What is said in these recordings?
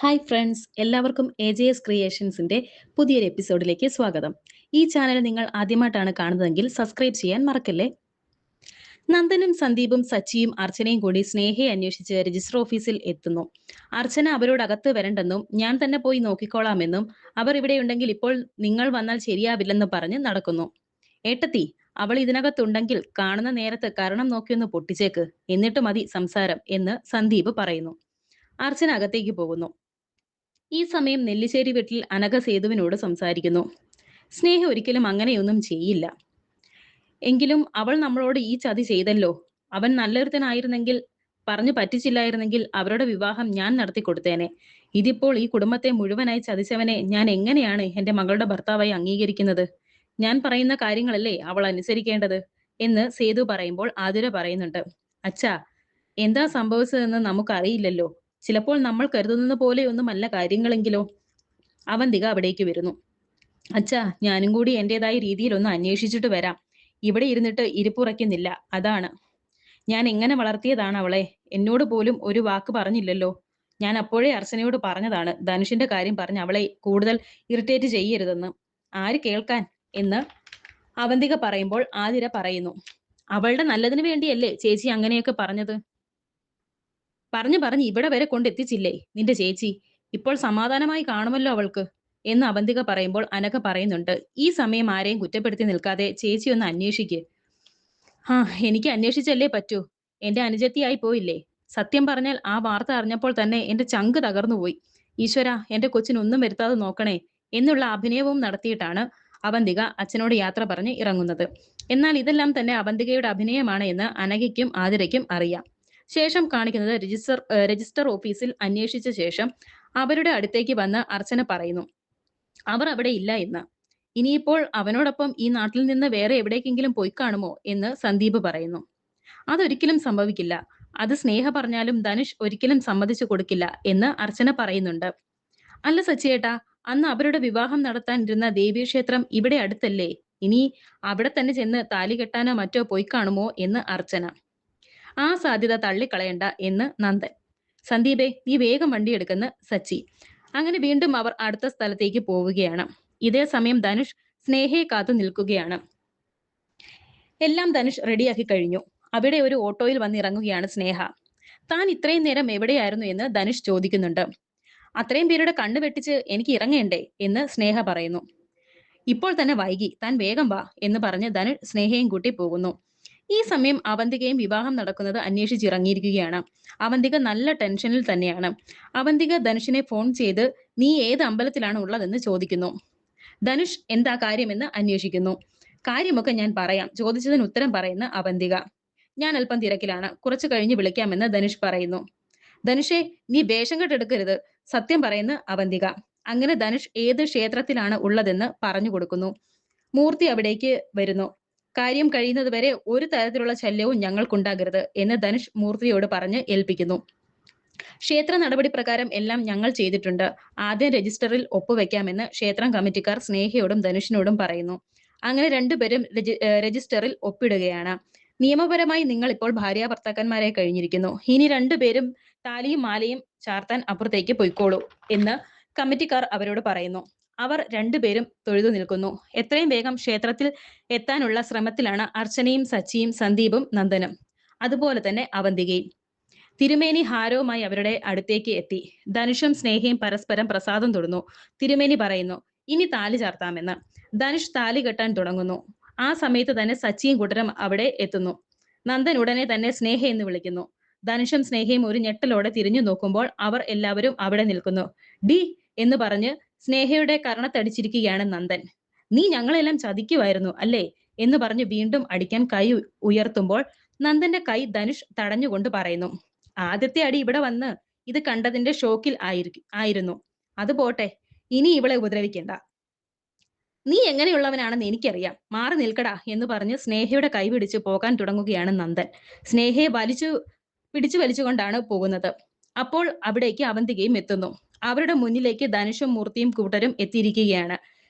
Hi friends, എല്ലാവർക്കും AJS ക്രിയേഷൻസിന്റെ പുതിയൊരു എപ്പിസോഡിലേക്ക് സ്വാഗതം. ഈ ചാനൽ നിങ്ങൾ ആദ്യമായിട്ടാണ് കാണുന്നതെങ്കിൽ സബ്സ്ക്രൈബ് ചെയ്യാൻ മറക്കല്ലേ. നന്ദനും സന്ദീപും സച്ചിയും അർച്ചനയും കൂടി സ്നേഹയെ അന്വേഷിച്ച് രജിസ്റ്റർ ഓഫീസിൽ എത്തുന്നു. അർച്ചന അവരോട് അകത്ത് വരണ്ടെന്നും ഞാൻ തന്നെ പോയി നോക്കിക്കോളാമെന്നും അവർ ഇവിടെയുണ്ടെങ്കിൽ ഇപ്പോൾ നിങ്ങൾ വന്നാൽ ശരിയാവില്ലെന്ന് പറഞ്ഞ് നടക്കുന്നു. ഏട്ടത്തി, അവൾ ഇതിനകത്തുണ്ടെങ്കിൽ കാണുന്ന നേരത്ത് കരണം നോക്കിയൊന്ന് പൊട്ടിച്ചേക്ക്, എന്നിട്ട് മതി സംസാരം എന്ന് സന്ദീപ് പറയുന്നു. അർച്ചന അകത്തേക്ക് പോകുന്നു. ഈ സമയം നെല്ലിശ്ശേരി വീട്ടിൽ അനഘ സേതുവിനോട് സംസാരിക്കുന്നു. സ്നേഹ ഒരിക്കലും അങ്ങനെയൊന്നും ചെയ്യില്ല. എങ്കിലും അവൾ നമ്മളോട് ഈ ചതി ചെയ്തല്ലോ. അവൻ നല്ലൊരുത്തനായിരുന്നെങ്കിൽ, പറഞ്ഞു പറ്റിച്ചില്ലായിരുന്നെങ്കിൽ അവരുടെ വിവാഹം ഞാൻ നടത്തി കൊടുത്തേനെ. ഇതിപ്പോൾ ഈ കുടുംബത്തെ മുഴുവനായി ചതിച്ചവനെ ഞാൻ എങ്ങനെയാണ് എന്റെ മകളുടെ ഭർത്താവായി അംഗീകരിക്കുന്നത്? ഞാൻ പറയുന്ന കാര്യങ്ങളല്ലേ അവൾ അനുസരിക്കേണ്ടത് എന്ന് സേതു പറയുമ്പോൾ ആതിര പറയുന്നുണ്ട്. അച്ഛാ, എന്താ സംഭവിച്ചതെന്ന് നമുക്കറിയില്ലല്ലോ. ചിലപ്പോൾ നമ്മൾ കരുതുന്നത് പോലെയൊന്നുമല്ല കാര്യങ്ങളെങ്കിലോ. അവന്തിക അവിടേക്ക് വരുന്നു. അച്ഛാ, ഞാനും കൂടി എന്റേതായ രീതിയിൽ ഒന്ന് അന്വേഷിച്ചിട്ട് വരാം. ഇവിടെ ഇരുന്നിട്ട് ഇരിപ്പുറയ്ക്കുന്നില്ല, അതാണ്. ഞാൻ എങ്ങനെ വളർത്തിയതാണ് അവളെ, എന്നോട് പോലും ഒരു വാക്ക് പറഞ്ഞില്ലല്ലോ. ഞാൻ അപ്പോഴേ അർച്ചനയോട് പറഞ്ഞതാണ് ധനുഷിന്റെ കാര്യം പറഞ്ഞ് അവളെ കൂടുതൽ ഇറിറ്റേറ്റ് ചെയ്യരുതെന്ന്. ആര് കേൾക്കാൻ എന്ന് അവന്തിക പറയുമ്പോൾ ആതിര പറയുന്നു. അവളുടെ നല്ലതിന് വേണ്ടിയല്ലേ ചേച്ചി അങ്ങനെയൊക്കെ പറഞ്ഞത്. പറഞ്ഞ് ഇവിടെ വരെ കൊണ്ടെത്തിച്ചില്ലേ നിന്റെ ചേച്ചി. ഇപ്പോൾ സമാധാനമായി കാണുമല്ലോ അവൾക്ക് എന്ന് അവന്തിക പറയുമ്പോൾ അനഘ പറയുന്നുണ്ട്. ഈ സമയം ആരെയും കുറ്റപ്പെടുത്തി നിൽക്കാതെ ചേച്ചി ഒന്ന് അന്വേഷിക്ക്. ആ, എനിക്ക് അന്വേഷിച്ചല്ലേ പറ്റൂ. എന്റെ അനുജത്തിയായി പോയില്ലേ. സത്യം പറഞ്ഞാൽ ആ വാർത്ത അറിഞ്ഞപ്പോൾ തന്നെ എന്റെ ചങ്ക് തകർന്നുപോയി. ഈശ്വര, എന്റെ കൊച്ചിനൊന്നും വരുത്താതെ നോക്കണേ എന്നുള്ള അഭിനയവും നടത്തിയിട്ടാണ് അവന്തിക അച്ഛനോട് യാത്ര പറഞ്ഞ് ഇറങ്ങുന്നത്. എന്നാൽ ഇതെല്ലാം തന്നെ അവന്തികയുടെ അഭിനയമാണ് എന്ന് അനഘയ്ക്കും ആതിരയ്ക്കും അറിയാം. ശേഷം കാണിക്കുന്നത് രജിസ്റ്റർ ഓഫീസിൽ അന്വേഷിച്ച ശേഷം അവരുടെ അടുത്തേക്ക് വന്ന് അർച്ചന പറയുന്നു അവർ അവിടെ ഇല്ല എന്ന്. ഇനിയിപ്പോൾ അവനോടൊപ്പം ഈ നാട്ടിൽ നിന്ന് വേറെ എവിടേക്കെങ്കിലും പോയി കാണുമോ എന്ന് സന്ദീപ് പറയുന്നു. അതൊരിക്കലും സംഭവിക്കില്ല. അത് സ്നേഹ പറഞ്ഞാലും ധനുഷ് ഒരിക്കലും സമ്മതിച്ചു കൊടുക്കില്ല എന്ന് അർച്ചന പറയുന്നുണ്ട്. അല്ല സച്ചിയേട്ടാ, അന്ന് അവരുടെ വിവാഹം നടത്താൻ ഇരുന്ന ദേവീക്ഷേത്രം ഇവിടെ അടുത്തല്ലേ. ഇനി അവിടെ തന്നെ ചെന്ന് താലി കെട്ടാനോ മറ്റോ പോയി കാണുമോ എന്ന് അർച്ചന. ആ സാധ്യത തള്ളിക്കളയണ്ട എന്ന് നന്ദൻ. സന്ദീപേ, നീ വേഗം വണ്ടി എടുക്കുന്ന സച്ചി. അങ്ങനെ വീണ്ടും അവർ അടുത്ത സ്ഥലത്തേക്ക് പോവുകയാണ്. ഇതേ സമയം ധനുഷ് സ്നേഹയെ കാത്തു നിൽക്കുകയാണ്. എല്ലാം ധനുഷ് റെഡിയാക്കി കഴിഞ്ഞു. അവിടെ ഒരു ഓട്ടോയിൽ വന്നിറങ്ങുകയാണ് സ്നേഹ. താൻ ഇത്രയും നേരം എവിടെയായിരുന്നു എന്ന് ധനുഷ് ചോദിക്കുന്നുണ്ട്. അത്രയും പേരുടെ കണ്ണു വെട്ടിച്ച് എനിക്ക് ഇറങ്ങേണ്ടേ എന്ന് സ്നേഹ പറയുന്നു. ഇപ്പോൾ തന്നെ വൈകി, താൻ വേഗം വാ എന്ന് പറഞ്ഞ് ധനുഷ് സ്നേഹയും കൂട്ടി പോകുന്നു. ഈ സമയം അവന്തികയും വിവാഹം നടക്കുന്നത് അന്വേഷിച്ചിറങ്ങിയിരിക്കുകയാണ്. അവന്തിക നല്ല ടെൻഷനിൽ തന്നെയാണ്. അവന്തിക ധനുഷിനെ ഫോൺ ചെയ്ത് നീ ഏത് അമ്പലത്തിലാണ് ഉള്ളതെന്ന് ചോദിക്കുന്നു. ധനുഷ് എന്താ കാര്യമെന്ന് അന്വേഷിക്കുന്നു. കാര്യമൊക്കെ ഞാൻ പറയാം, ചോദിച്ചതിന് ഉത്തരം പറയുന്ന അവന്തിക. ഞാൻ അല്പം തിരക്കിലാണ്, കുറച്ചു കഴിഞ്ഞ് വിളിക്കാമെന്ന് ധനുഷ് പറയുന്നു. ധനുഷേ, നീ വേഷം കെട്ടെടുക്കരുത്, സത്യം പറയുന്ന അവന്തിക. അങ്ങനെ ധനുഷ് ഏത് ക്ഷേത്രത്തിലാണ് ഉള്ളതെന്ന് പറഞ്ഞു കൊടുക്കുന്നു. മൂർത്തി അവിടേക്ക് വരുന്നു. കാര്യം കഴിയുന്നത് വരെ ഒരു തരത്തിലുള്ള ശല്യവും ഞങ്ങൾക്കുണ്ടാകരുത് എന്ന് ധനുഷ് മൂർത്തിയോട് പറഞ്ഞ് ഏൽപ്പിക്കുന്നു. ക്ഷേത്ര നടപടി പ്രകാരം എല്ലാം ഞങ്ങൾ ചെയ്തിട്ടുണ്ട്. ആദ്യം രജിസ്റ്ററിൽ ഒപ്പുവെക്കാമെന്ന് ക്ഷേത്രം കമ്മിറ്റിക്കാർ സ്നേഹയോടും ധനുഷിനോടും പറയുന്നു. അങ്ങനെ രണ്ടുപേരും രജിസ്റ്ററിൽ ഒപ്പിടുകയാണ്. നിയമപരമായി നിങ്ങൾ ഇപ്പോൾ ഭാര്യാഭർത്താക്കന്മാരെ കഴിഞ്ഞിരിക്കുന്നു. ഇനി രണ്ടുപേരും താലിയും മാലയും ചാർത്താൻ അപ്പുറത്തേക്ക് പൊയ്ക്കോളൂ എന്ന് കമ്മിറ്റിക്കാർ അവരോട് പറയുന്നു. അവർ രണ്ടുപേരും തൊഴുതു നിൽക്കുന്നു. എത്രയും വേഗം ക്ഷേത്രത്തിൽ എത്താനുള്ള ശ്രമത്തിലാണ് അർച്ചനയും സച്ചിയും സന്ദീപും നന്ദനും, അതുപോലെ തന്നെ അവന്തികയും. തിരുമേനി ഹാരവുമായി അവരുടെ അടുത്തേക്ക് എത്തി. ധനുഷും സ്നേഹയും പരസ്പരം പ്രസാദം തൊടുന്നു. തിരുമേനി പറയുന്നു ഇനി താലി ചാർത്താമെന്ന്. ധനുഷ് താലി കെട്ടാൻ തുടങ്ങുന്നു. ആ സമയത്ത് തന്നെ സച്ചിയും കൂട്ടരും അവിടെ എത്തുന്നു. നന്ദൻ ഉടനെ തന്നെ സ്നേഹ എന്ന് വിളിക്കുന്നു. ധനുഷും സ്നേഹയും ഒരു ഞെട്ടലോടെ തിരിഞ്ഞു നോക്കുമ്പോൾ അവർ എല്ലാവരും അവിടെ നിൽക്കുന്നു. ഡി എന്ന് പറഞ്ഞ് സ്നേഹയുടെ കർണത്തടിച്ചിരിക്കുകയാണ് നന്ദൻ. നീ ഞങ്ങളെല്ലാം ചതിക്കുമായിരുന്നു അല്ലേ എന്ന് പറഞ്ഞ് വീണ്ടും അടിക്കാൻ കൈ ഉയർത്തുമ്പോൾ നന്ദന്റെ കൈ ധനുഷ് തടഞ്ഞുകൊണ്ട് പറയുന്നു. ആദ്യത്തെ അടി ഇവിടെ വന്ന് ഇത് കണ്ടതിന്റെ ഷോക്കിൽ ആയിരുന്നു. അത് പോട്ടെ, ഇനി ഇവളെ ഉപദ്രവിക്കണ്ട. നീ എങ്ങനെയുള്ളവനാണെന്ന് എനിക്കറിയാം, മാറി നിൽക്കടാ എന്ന് പറഞ്ഞ് സ്നേഹയുടെ കൈ പിടിച്ച് പോകാൻ തുടങ്ങുകയാണ് നന്ദൻ. സ്നേഹയെ വലിച്ചുകൊണ്ടാണ് പോകുന്നത്. അപ്പോൾ അവിടേക്ക് അവന്തികയും എത്തുന്നു. അവരുടെ മുന്നിലേക്ക് ധനുഷും മൂർത്തിയും കൂട്ടരും എത്തിയിരിക്കുകയാണ്.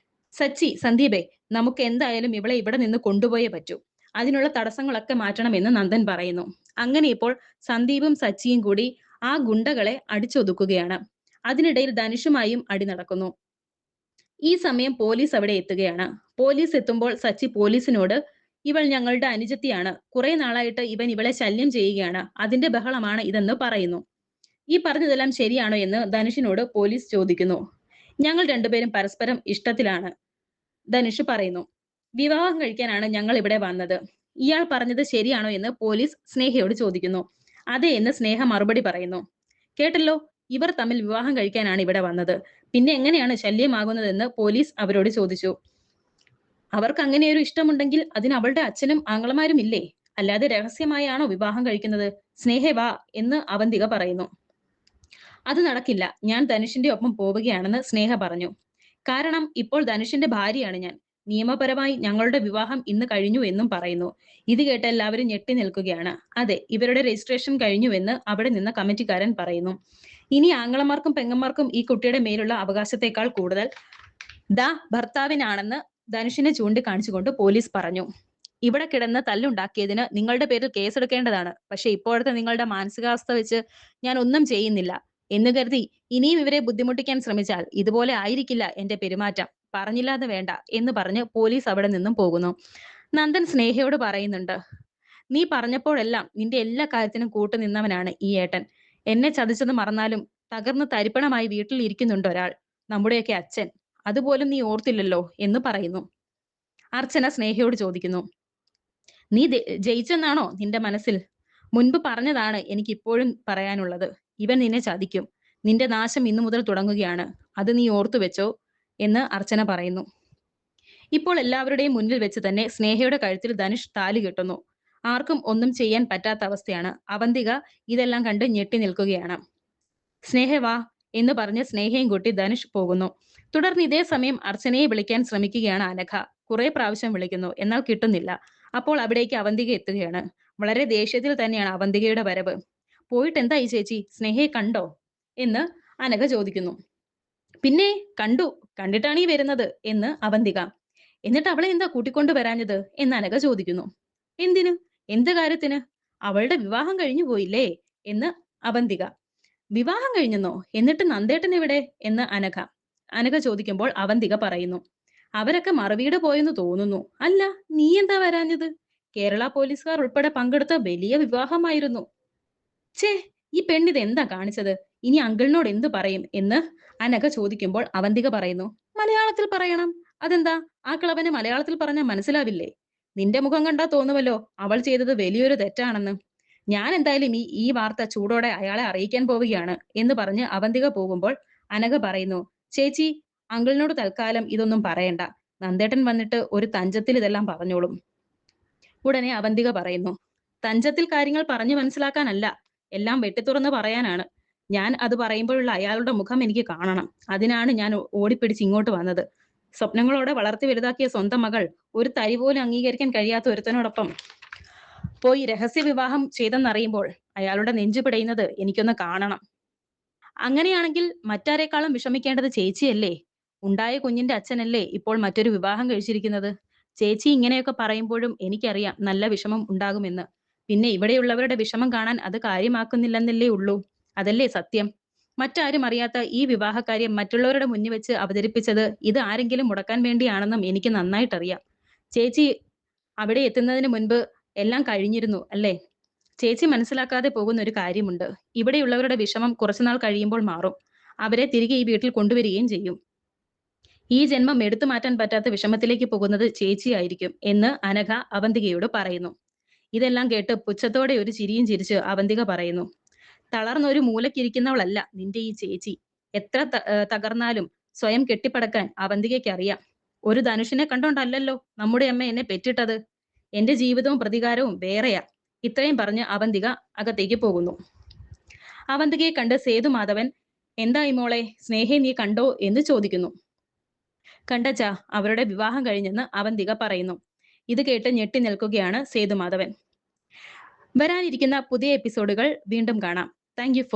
സച്ചി, സന്ദീപേ, നമുക്ക് എന്തായാലും ഇവളെ ഇവിടെ നിന്ന് കൊണ്ടുപോയേ പറ്റൂ. അതിനുള്ള തടസ്സങ്ങളൊക്കെ മാറ്റണമെന്ന് നന്ദൻ പറയുന്നു. അങ്ങനെ ഇപ്പോൾ സന്ദീപും സച്ചിയും കൂടി ആ ഗുണ്ടകളെ അടിച്ചൊതുക്കുകയാണ്. അതിനിടയിൽ ധനുഷുമായും അടി നടക്കുന്നു. ഈ സമയം പോലീസ് അവിടെ എത്തുകയാണ്. പോലീസ് എത്തുമ്പോൾ സച്ചി പോലീസിനോട് ഇവൾ ഞങ്ങളുടെ അനുജത്തിയാണ്. കുറെ നാളായിട്ട് ഇവൻ ഇവളെ ശല്യം ചെയ്യുകയാണ്. അതിന്റെ ബഹളമാണ് ഇതെന്ന് പറയുന്നു. ഈ പറഞ്ഞതെല്ലാം ശരിയാണോ എന്ന് ധനുഷിനോട് പോലീസ് ചോദിക്കുന്നു. ഞങ്ങൾ രണ്ടുപേരും പരസ്പരം ഇഷ്ടത്തിലാണ്, ധനുഷ് പറയുന്നു. വിവാഹം കഴിക്കാനാണ് ഞങ്ങൾ ഇവിടെ വന്നത്. ഇയാൾ പറഞ്ഞത് ശരിയാണോ എന്ന് പോലീസ് സ്നേഹയോട് ചോദിക്കുന്നു. അതെ എന്ന് സ്നേഹ മറുപടി പറയുന്നു. കേട്ടല്ലോ, ഇവർ തമ്മിൽ വിവാഹം കഴിക്കാനാണ് ഇവിടെ വന്നത്. പിന്നെ എങ്ങനെയാണ് ശല്യമാകുന്നതെന്ന് പോലീസ് അവരോട് ചോദിച്ചു. അവർക്ക് അങ്ങനെ ഒരു ഇഷ്ടമുണ്ടെങ്കിൽ അതിന് അവളുടെ അച്ഛനും ആങ്ങളമാരും ഇല്ലേ? അല്ലാതെ രഹസ്യമായാണോ വിവാഹം കഴിക്കുന്നത്? സ്നേഹേ വാ എന്ന് അവന്തിക പറയുന്നു. അത് നടക്കില്ല, ഞാൻ ധനുഷിന്റെ ഒപ്പം പോവുകയാണെന്ന് സ്നേഹ പറഞ്ഞു. കാരണം ഇപ്പോൾ ധനുഷിന്റെ ഭാര്യയാണ് ഞാൻ. നിയമപരമായി ഞങ്ങളുടെ വിവാഹം ഇന്ന് കഴിഞ്ഞു എന്നും പറയുന്നു. ഇത് കേട്ട് എല്ലാവരും ഞെട്ടി നിൽക്കുകയാണ്. അതെ, ഇവരുടെ രജിസ്ട്രേഷൻ കഴിഞ്ഞുവെന്ന് അവിടെ നിന്ന് കമ്മിറ്റിക്കാരൻ പറയുന്നു. ഇനി ആങ്ങളമാർക്കും പെങ്ങന്മാർക്കും ഈ കുട്ടിയുടെ മേലുള്ള അവകാശത്തെക്കാൾ കൂടുതൽ ഭർത്താവിനാണെന്ന് ധനുഷിനെ ചൂണ്ടിക്കാണിച്ചുകൊണ്ട് പോലീസ് പറഞ്ഞു. ഇവിടെ കിടന്ന് തല്ലുണ്ടാക്കിയതിന് നിങ്ങളുടെ പേരിൽ കേസെടുക്കേണ്ടതാണ്. പക്ഷെ ഇപ്പോഴത്തെ നിങ്ങളുടെ മാനസികാവസ്ഥ വെച്ച് ഞാൻ ഒന്നും ചെയ്യുന്നില്ല എന്ന് കരുതി ഇനിയും ഇവരെ ബുദ്ധിമുട്ടിക്കാൻ ശ്രമിച്ചാൽ ഇതുപോലെ ആയിരിക്കില്ല എന്റെ പെരുമാറ്റം. പറഞ്ഞില്ലാതെ വേണ്ട എന്ന് പറഞ്ഞ് പോലീസ് അവിടെ നിന്നും പോകുന്നു. നന്ദൻ സ്നേഹയോട് പറയുന്നുണ്ട്, നീ പറഞ്ഞപ്പോഴെല്ലാം നിന്റെ എല്ലാ കാര്യത്തിനും കൂട്ടുനിന്നവനാണ് ഈ ഏട്ടൻ. എന്നെ ചതിച്ചത് മറന്നാലും തകർന്ന് തരിപ്പണമായി വീട്ടിൽ ഇരിക്കുന്നുണ്ട് ഒരാൾ, നമ്മുടെയൊക്കെ അച്ഛൻ. അതുപോലും നീ ഓർത്തില്ലല്ലോ എന്ന് പറയുന്നു. അർച്ചന സ്നേഹയോട് ചോദിക്കുന്നു, നീ ജയിച്ചെന്നാണോ നിന്റെ മനസ്സിൽ? മുൻപ് പറഞ്ഞതാണ് എനിക്ക് ഇപ്പോഴും പറയാനുള്ളത്. ഇവൻ നിന്നെ ചതിക്കും. നിന്റെ നാശം ഇന്നു മുതൽ തുടങ്ങുകയാണ്. അത് നീ ഓർത്തു വെച്ചോ എന്ന് അർച്ചന പറയുന്നു. ഇപ്പോൾ എല്ലാവരുടെയും മുന്നിൽ വെച്ച് തന്നെ സ്നേഹയുടെ കഴുത്തിൽ ധനുഷ് താലി കെട്ടുന്നു. ആർക്കും ഒന്നും ചെയ്യാൻ പറ്റാത്ത അവസ്ഥയാണ്. അവന്തിക ഇതെല്ലാം കണ്ട് ഞെട്ടി നിൽക്കുകയാണ്. സ്നേഹ വാ എന്ന് പറഞ്ഞ് സ്നേഹയും കൂട്ടി ധനുഷ് പോകുന്നു. തുടർന്ന് ഇതേ സമയം അർച്ചനയെ വിളിക്കാൻ ശ്രമിക്കുകയാണ് അനഘ. കുറെ പ്രാവശ്യം വിളിക്കുന്നു, എന്നാൽ കിട്ടുന്നില്ല. അപ്പോൾ അവിടേക്ക് അവന്തിക എത്തുകയാണ്. വളരെ ദേഷ്യത്തിൽ തന്നെയാണ് അവന്തികയുടെ വരവ്. പോയിട്ട് എന്തായി ചേച്ചി, സ്നേഹയെ കണ്ടോ എന്ന് അനഘ ചോദിക്കുന്നു. പിന്നെ കണ്ടു, കണ്ടിട്ടാണ് ഈ വരുന്നത് എന്ന് അവന്തിക. എന്നിട്ട് അവളെ എന്താ കൂട്ടിക്കൊണ്ടു വരാഞ്ഞത് എന്ന് അനഘ ചോദിക്കുന്നു. എന്തിന്, എന്ത് കാര്യത്തിന്? അവളുടെ വിവാഹം കഴിഞ്ഞു പോയില്ലേ എന്ന് അവന്തിക. വിവാഹം കഴിഞ്ഞെന്നോ? എന്നിട്ട് നന്ദേട്ടൻ എവിടെ എന്ന് അനഘ ചോദിക്കുമ്പോൾ അവന്തിക പറയുന്നു, അവരൊക്കെ മറുവീട് പോയെന്ന് തോന്നുന്നു. അല്ല, നീ എന്താ വരാഞ്ഞത്? കേരള പോലീസുകാർ ഉൾപ്പെടെ പങ്കെടുത്ത വലിയ വിവാഹമായിരുന്നു. ഛേ, ഈ പെണ്ണിത് എന്താ കാണിച്ചത്? ഇനി അങ്കിളിനോട് എന്തു പറയും എന്ന് അനഘ ചോദിക്കുമ്പോൾ അവന്തിക പറയുന്നു, മലയാളത്തിൽ പറയണം. അതെന്താ, ആ കിളവന് മലയാളത്തിൽ പറഞ്ഞാൽ മനസ്സിലാവില്ലേ? നിന്റെ മുഖം കണ്ടാ തോന്നുമല്ലോ അവൾ ചെയ്തത് വലിയൊരു തെറ്റാണെന്ന്. ഞാൻ എന്തായാലും ഈ വാർത്ത ചൂടോടെ അയാളെ അറിയിക്കാൻ പോവുകയാണ് എന്ന് പറഞ്ഞ് അവന്തിക പോകുമ്പോൾ അനഘ പറയുന്നു, ചേച്ചി, അങ്കിളിനോട് തൽക്കാലം ഇതൊന്നും പറയണ്ട. നന്ദേട്ടൻ വന്നിട്ട് ഒരു തഞ്ചത്തിൽ ഇതെല്ലാം പറഞ്ഞോളും. ഉടനെ അവന്തിക പറയുന്നു, തഞ്ചത്തിൽ കാര്യങ്ങൾ പറഞ്ഞു മനസ്സിലാക്കാനല്ല, എല്ലാം വെട്ടിത്തുറന്ന് പറയാനാണ്. ഞാൻ അത് പറയുമ്പോഴുള്ള അയാളുടെ മുഖം എനിക്ക് കാണണം. അതിനാണ് ഞാൻ ഓടിപ്പിടിച്ച് ഇങ്ങോട്ട് വന്നത്. സ്വപ്നങ്ങളോടെ വളർത്തി വലുതാക്കിയ സ്വന്തം മകൾ ഒരു തരി പോലും അംഗീകരിക്കാൻ കഴിയാത്ത ഒരുത്തനോടൊപ്പം പോയി രഹസ്യ വിവാഹം ചെയ്തെന്നറിയുമ്പോൾ അയാളുടെ നെഞ്ചു പിടയുന്നത് എനിക്കൊന്ന് കാണണം. അങ്ങനെയാണെങ്കിൽ മറ്റാരെക്കാളും വിഷമിക്കേണ്ടത് ചേച്ചിയല്ലേ? ഉണ്ടായ കുഞ്ഞിന്റെ അച്ഛനല്ലേ ഇപ്പോൾ മറ്റൊരു വിവാഹം കഴിച്ചിരിക്കുന്നത്. ചേച്ചി ഇങ്ങനെയൊക്കെ പറയുമ്പോഴും എനിക്കറിയാം നല്ല വിഷമം ഉണ്ടാകുമെന്ന്. പിന്നെ ഇവിടെയുള്ളവരുടെ വിഷമം കാണാൻ അത് കാര്യമാക്കുന്നില്ലെന്നല്ലേ ഉള്ളൂ. അതല്ലേ സത്യം. മറ്റാരും അറിയാത്ത ഈ വിവാഹകാര്യം മറ്റുള്ളവരുടെ മുന്നിൽ വെച്ച് അവതരിപ്പിച്ചത് ഇത് ആരെങ്കിലും മുടക്കാൻ വേണ്ടിയാണെന്നും എനിക്ക് നന്നായിട്ടറിയാം. ചേച്ചി അവിടെ എത്തുന്നതിന് മുൻപ് എല്ലാം കഴിഞ്ഞിരുന്നു അല്ലേ? ചേച്ചി മനസ്സിലാക്കാതെ പോകുന്ന ഒരു കാര്യമുണ്ട്. ഇവിടെയുള്ളവരുടെ വിഷമം കുറച്ചുനാൾ കഴിയുമ്പോൾ മാറും. അവരെ തിരികെ ഈ വീട്ടിൽ കൊണ്ടുവരികയും ചെയ്യും. ഈ ജന്മം എടുത്തു മാറ്റാൻ പറ്റാത്ത വിഷമത്തിലേക്ക് പോകുന്നത് ചേച്ചിയായിരിക്കും എന്ന് അനഘ അവന്തികയോട് പറയുന്നു. ഇതെല്ലാം കേട്ട് പുച്ഛത്തോടെ ഒരു ചിരിയും ചിരിച്ച് അവന്തിക പറയുന്നു, തളർന്നൊരു മൂലക്കിരിക്കുന്നവളല്ല നിന്റെ ഈ ചേച്ചി. എത്ര തകർന്നാലും സ്വയം കെട്ടിപ്പടക്കാൻ അവന്തികയ്ക്ക് അറിയാം. ഒരു ധനുഷിനെ കണ്ടോണ്ടല്ലോ നമ്മുടെ അമ്മ എന്നെ പെറ്റിട്ടത്. എന്റെ ജീവിതവും പ്രതികാരവും വേറെയാ. ഇത്രയും പറഞ്ഞ് അവന്തിക അകത്തേക്ക് പോകുന്നു. അവന്തികയെ കണ്ട് സേതുമാധവൻ, എന്തായി മോളെ, സ്നേഹയെ നീ കണ്ടോ എന്ന് ചോദിക്കുന്നു. കണ്ടച്ചാ, അവരുടെ വിവാഹം കഴിഞ്ഞെന്ന് അവന്തിക പറയുന്നു. ഇത് കേട്ട് ഞെട്ടി നിൽക്കുകയാണ് സേതുമാധവൻ. വരാനിരിക്കുന്ന പുതിയ എപ്പിസോഡുകൾ വീണ്ടും കാണാം. Thank you for